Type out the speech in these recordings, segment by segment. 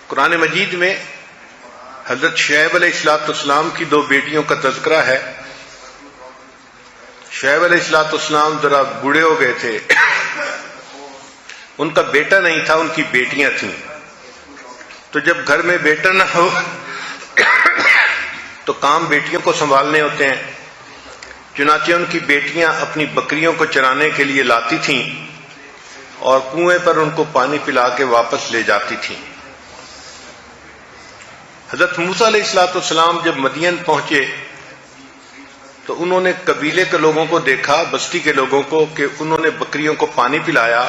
قرآن مجید میں حضرت شعیب علیہ السلام کی دو بیٹیوں کا تذکرہ ہے۔ شعیب علیہ السلام ذرا بوڑھے ہو گئے تھے، ان کا بیٹا نہیں تھا، ان کی بیٹیاں تھیں۔ تو جب گھر میں بیٹا نہ ہو تو کام بیٹیوں کو سنبھالنے ہوتے ہیں، چنانچہ ان کی بیٹیاں اپنی بکریوں کو چرانے کے لیے لاتی تھیں اور کنویں پر ان کو پانی پلا کے واپس لے جاتی تھیں۔ حضرت موسیٰ علیہ السلام جب مدین پہنچے تو انہوں نے قبیلے کے لوگوں کو دیکھا، بستی کے لوگوں کو، کہ انہوں نے بکریوں کو پانی پلایا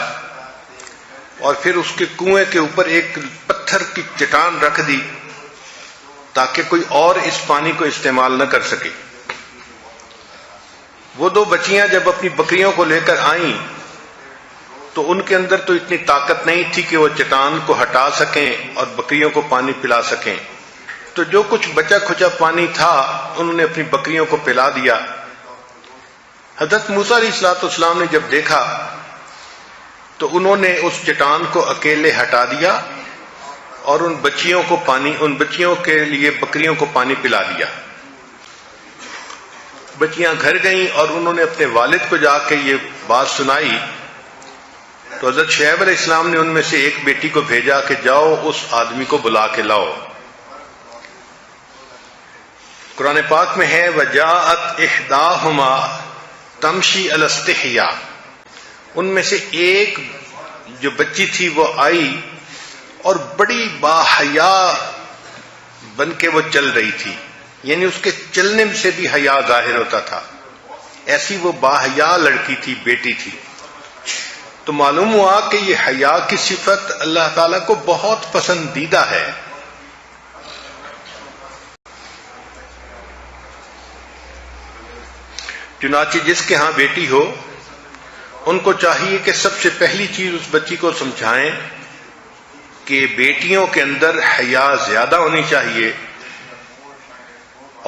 اور پھر اس کے کنویں کے اوپر ایک پتھر کی چٹان رکھ دی تاکہ کوئی اور اس پانی کو استعمال نہ کر سکے۔ وہ دو بچیاں جب اپنی بکریوں کو لے کر آئیں تو ان کے اندر تو اتنی طاقت نہیں تھی کہ وہ چٹان کو ہٹا سکیں اور بکریوں کو پانی پلا سکیں، تو جو کچھ بچا کھچا پانی تھا انہوں نے اپنی بکریوں کو پلا دیا۔ حضرت موسیٰ علیہ السلام نے جب دیکھا تو انہوں نے اس چٹان کو اکیلے ہٹا دیا اور ان بچیوں کے لیے بکریوں کو پانی پلا دیا۔ بچیاں گھر گئیں اور انہوں نے اپنے والد کو جا کے یہ بات سنائی تو حضرت شعیب علیہ السلام نے ان میں سے ایک بیٹی کو بھیجا کہ جاؤ اس آدمی کو بلا کے لاؤ۔ قرآن پاک میں ہے وَجَاءَتْ إِحْدَاهُمَا تَمْشِي عَلَى اسْتِحْيَاءٍ، ان میں سے ایک جو بچی تھی وہ آئی اور بڑی باحیا بن کے وہ چل رہی تھی، یعنی اس کے چلنے سے بھی حیا ظاہر ہوتا تھا، ایسی وہ باحیا لڑکی تھی، بیٹی تھی۔ تو معلوم ہوا کہ یہ حیا کی صفت اللہ تعالیٰ کو بہت پسندیدہ ہے۔ چنانچہ جس کے ہاں بیٹی ہو ان کو چاہیے کہ سب سے پہلی چیز اس بچی کو سمجھائیں کہ بیٹیوں کے اندر حیا زیادہ ہونی چاہیے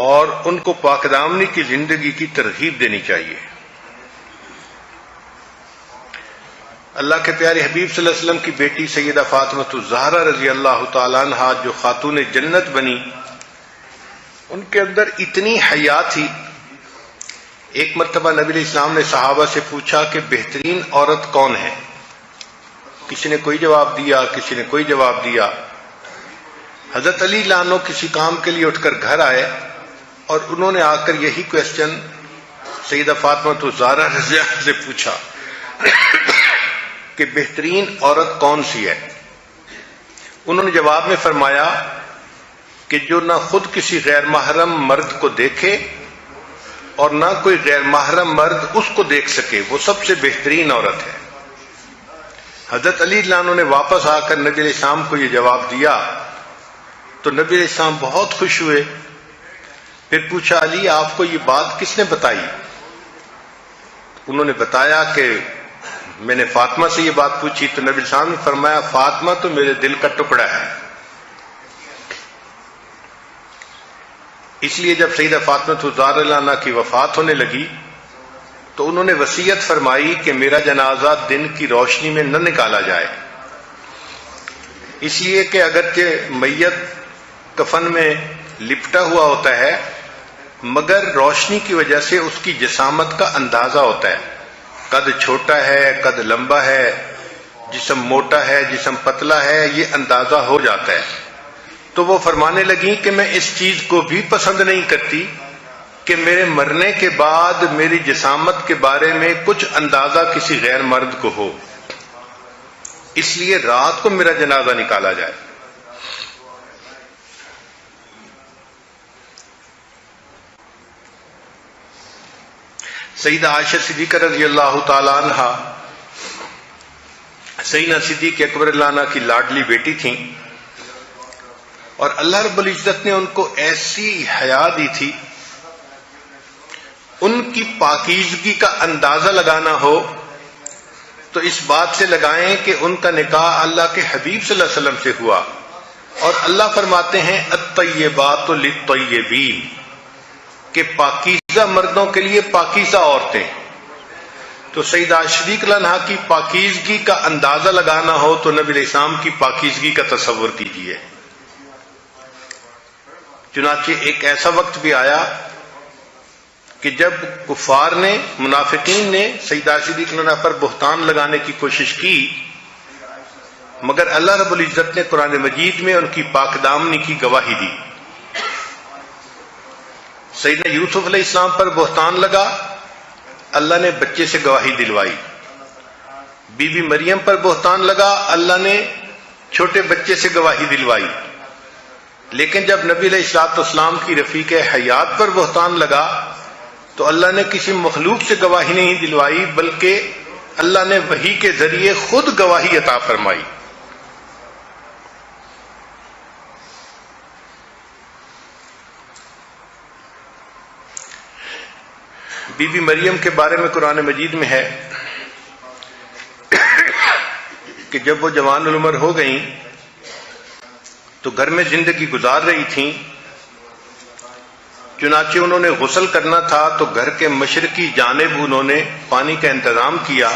اور ان کو پاک دامنی کی زندگی کی ترغیب دینی چاہیے۔ اللہ کے پیارے حبیب صلی اللہ علیہ وسلم کی بیٹی سیدہ فاطمہ الزہرا رضی اللہ تعالیٰ عنہا جو خاتون جنت بنی، ان کے اندر اتنی حیا تھی۔ ایک مرتبہ نبی علیہ السلام نے صحابہ سے پوچھا کہ بہترین عورت کون ہے؟ کسی نے کوئی جواب دیا، کسی نے کوئی جواب دیا۔ حضرت علی لانو کسی کام کے لیے اٹھ کر گھر آئے اور انہوں نے آ کر یہی کویسچن سیدہ فاطمہ الزہرا رضی اللہ سے پوچھا کہ بہترین عورت کون سی ہے؟ انہوں نے جواب میں فرمایا کہ جو نہ خود کسی غیر محرم مرد کو دیکھے اور نہ کوئی غیر محرم مرد اس کو دیکھ سکے، وہ سب سے بہترین عورت ہے۔ حضرت علی لانو نے واپس آ کر نبی علیہ السلام کو یہ جواب دیا تو نبی علیہ السلام بہت خوش ہوئے۔ پھر پوچھا علی آپ کو یہ بات کس نے بتائی؟ انہوں نے بتایا کہ میں نے فاطمہ سے یہ بات پوچھی تو نبی علیہ السلام نے فرمایا فاطمہ تو میرے دل کا ٹکڑا ہے۔ اس لیے جب سیدہ فاطمہ الزہرا کی وفات ہونے لگی تو انہوں نے وصیت فرمائی کہ میرا جنازہ دن کی روشنی میں نہ نکالا جائے، اس لیے کہ اگرچہ میت کفن میں لپٹا ہوا ہوتا ہے مگر روشنی کی وجہ سے اس کی جسامت کا اندازہ ہوتا ہے، قد چھوٹا ہے، قد لمبا ہے، جسم موٹا ہے، جسم پتلا ہے، یہ اندازہ ہو جاتا ہے۔ تو وہ فرمانے لگیں کہ میں اس چیز کو بھی پسند نہیں کرتی کہ میرے مرنے کے بعد میری جسامت کے بارے میں کچھ اندازہ کسی غیر مرد کو ہو، اس لیے رات کو میرا جنازہ نکالا جائے۔ سیدہ عائشہ صدیقہ رضی اللہ تعالی عنہا سیدنا صدیق اکبر اللہ عنہ کی لاڈلی بیٹی تھیں اور اللہ رب العزت نے ان کو ایسی حیا دی تھی، ان کی پاکیزگی کا اندازہ لگانا ہو تو اس بات سے لگائیں کہ ان کا نکاح اللہ کے حبیب صلی اللہ علیہ وسلم سے ہوا، اور اللہ فرماتے ہیں الطیبات للطیبین کہ پاکیزہ مردوں کے لیے پاکیزہ عورتیں، تو سیدہ صدیق عنہا کی پاکیزگی کا اندازہ لگانا ہو تو نبی علیہ السلام کی پاکیزگی کا تصور کیجیے۔ چنانچہ ایک ایسا وقت بھی آیا کہ جب کفار نے، منافقین نے سیدہ صدیق عنہا پر بہتان لگانے کی کوشش کی، مگر اللہ رب العزت نے قرآن مجید میں ان کی پاک دامنی کی گواہی دی۔ سیدنا یوسف علیہ السلام پر بہتان لگا، اللہ نے بچے سے گواہی دلوائی۔ بی بی مریم پر بہتان لگا، اللہ نے چھوٹے بچے سے گواہی دلوائی۔ لیکن جب نبی علیہ الصلوۃ والسلام کی رفیق حیات پر بہتان لگا تو اللہ نے کسی مخلوق سے گواہی نہیں دلوائی، بلکہ اللہ نے وحی کے ذریعے خود گواہی عطا فرمائی۔ بی بی مریم کے بارے میں قرآن مجید میں ہے کہ جب وہ جوان العمر ہو گئیں تو گھر میں زندگی گزار رہی تھیں، چنانچہ انہوں نے غسل کرنا تھا تو گھر کے مشرقی جانب انہوں نے پانی کا انتظام کیا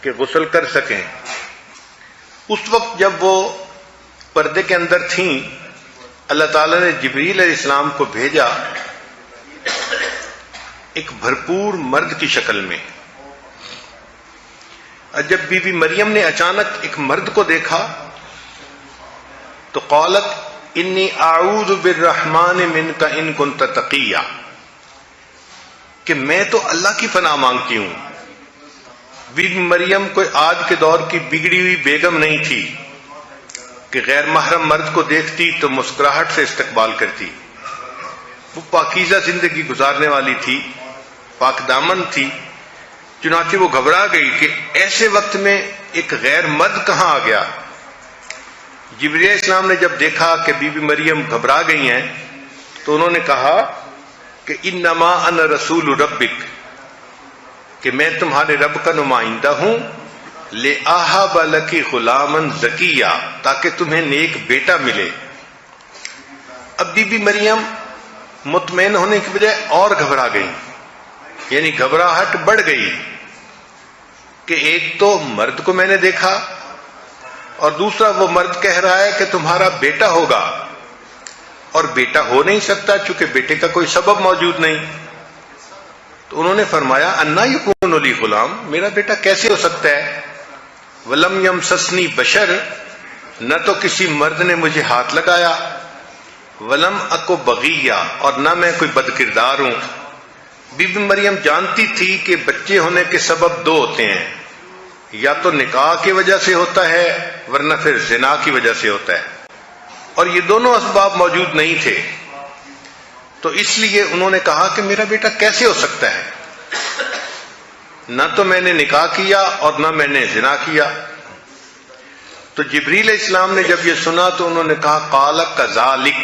کہ غسل کر سکیں۔ اس وقت جب وہ پردے کے اندر تھیں، اللہ تعالیٰ نے جبریل علیہ السلام کو بھیجا ایک بھرپور مرد کی شکل میں۔ جب بی بی مریم نے اچانک ایک مرد کو دیکھا تو قالت انی اعوذ بالرحمن منک ان کنت تقیا، کہ میں تو اللہ کی پناہ مانگتی ہوں۔ بی بی مریم کوئی آج کے دور کی بگڑی ہوئی بیگم نہیں تھی کہ غیر محرم مرد کو دیکھتی تو مسکراہٹ سے استقبال کرتی۔ وہ پاکیزہ زندگی گزارنے والی تھی، پاک دامن تھی۔ چنانچہ وہ گھبرا گئی کہ ایسے وقت میں ایک غیر مرد کہاں آ گیا۔ جبریل علیہ السلام نے جب دیکھا کہ بی بی مریم گھبرا گئی ہیں تو انہوں نے کہا کہ انما انا رسول ربک، کہ میں تمہارے رب کا نمائندہ ہوں، لِأَهَبَ لَكِ غُلَامًا زَكِيًّا، تاکہ تمہیں نیک بیٹا ملے۔ اب بی بی مریم مطمئن ہونے کی بجائے اور گھبرا گئی، یعنی گھبراہٹ بڑھ گئی کہ ایک تو مرد کو میں نے دیکھا اور دوسرا وہ مرد کہہ رہا ہے کہ تمہارا بیٹا ہوگا، اور بیٹا ہو نہیں سکتا چونکہ بیٹے کا کوئی سبب موجود نہیں۔ تو انہوں نے فرمایا انا یکون لی غلام، میرا بیٹا کیسے ہو سکتا ہے؟ ولم یمسسنی بشر، نہ تو کسی مرد نے مجھے ہاتھ لگایا، ولم اکو بغیہ، اور نہ میں کوئی بد کردار ہوں۔ بی بی مریم جانتی تھی کہ بچے ہونے کے سبب دو ہوتے ہیں، یا تو نکاح کی وجہ سے ہوتا ہے ورنہ پھر زنا کی وجہ سے ہوتا ہے، اور یہ دونوں اسباب موجود نہیں تھے۔ تو اس لیے انہوں نے کہا کہ میرا بیٹا کیسے ہو سکتا ہے؟ نہ تو میں نے نکاح کیا اور نہ میں نے زنا کیا۔ تو جبریل علیہ السلام نے جب یہ سنا تو انہوں نے کہا قال کذالک،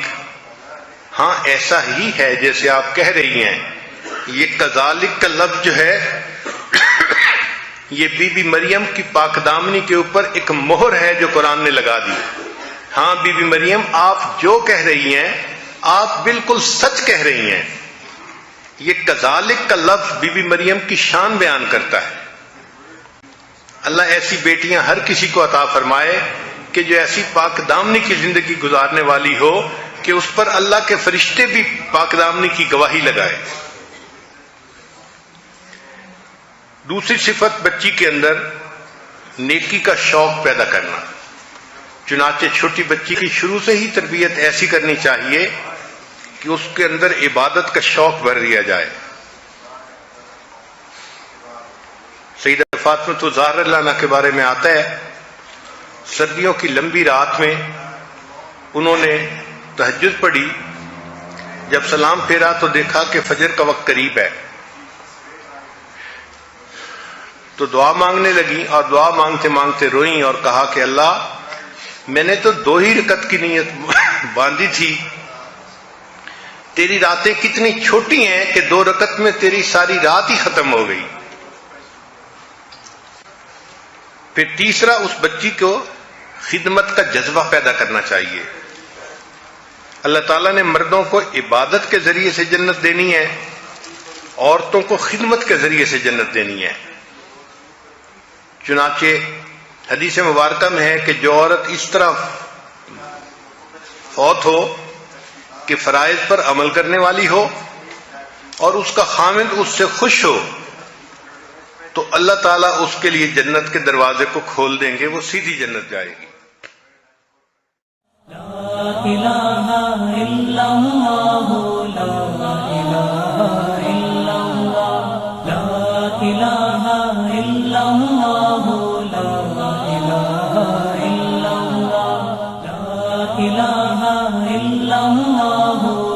ہاں ایسا ہی ہے جیسے آپ کہہ رہی ہیں۔ یہ کذالک کا لفظ جو ہے یہ بی بی مریم کی پاک دامنی کے اوپر ایک مہر ہے جو قرآن نے لگا دی۔ ہاں بی بی مریم، آپ جو کہہ رہی ہیں آپ بالکل سچ کہہ رہی ہیں۔ یہ کذالک کا لفظ بی بی مریم کی شان بیان کرتا ہے۔ اللہ ایسی بیٹیاں ہر کسی کو عطا فرمائے کہ جو ایسی پاک دامنی کی زندگی گزارنے والی ہو کہ اس پر اللہ کے فرشتے بھی پاک دامنی کی گواہی لگائے۔ دوسری صفت بچی کے اندر نیکی کا شوق پیدا کرنا۔ چنانچہ چھوٹی بچی کی شروع سے ہی تربیت ایسی کرنی چاہیے کہ اس کے اندر عبادت کا شوق بھر دیا جائے۔ سیدہ فاطمہ الزہرا رضی اللہ عنہا کے بارے میں آتا ہے، سردیوں کی لمبی رات میں انہوں نے تہجد پڑھی، جب سلام پھیرا تو دیکھا کہ فجر کا وقت قریب ہے، تو دعا مانگنے لگی اور دعا مانگتے مانگتے روئیں اور کہا کہ اللہ، میں نے تو 2 ہی رکعت کی نیت باندھی تھی، تیری راتیں کتنی چھوٹی ہیں کہ 2 رکعت میں تیری ساری رات ہی ختم ہو گئی۔ پھر تیسرا، اس بچی کو خدمت کا جذبہ پیدا کرنا چاہیے۔ اللہ تعالیٰ نے مردوں کو عبادت کے ذریعے سے جنت دینی ہے، عورتوں کو خدمت کے ذریعے سے جنت دینی ہے۔ چنانچہ حدیث مبارکہ میں ہے کہ جو عورت اس طرح فوت ہو کہ فرائض پر عمل کرنے والی ہو اور اس کا خامد اس سے خوش ہو تو اللہ تعالیٰ اس کے لیے جنت کے دروازے کو کھول دیں گے، وہ سیدھی جنت جائے گی۔ لا الہ الا اللہ، لا الہ الا اللہ، لا الہ الا اللہ، لا الہ الا اللہ، لا الہ الا اللہ۔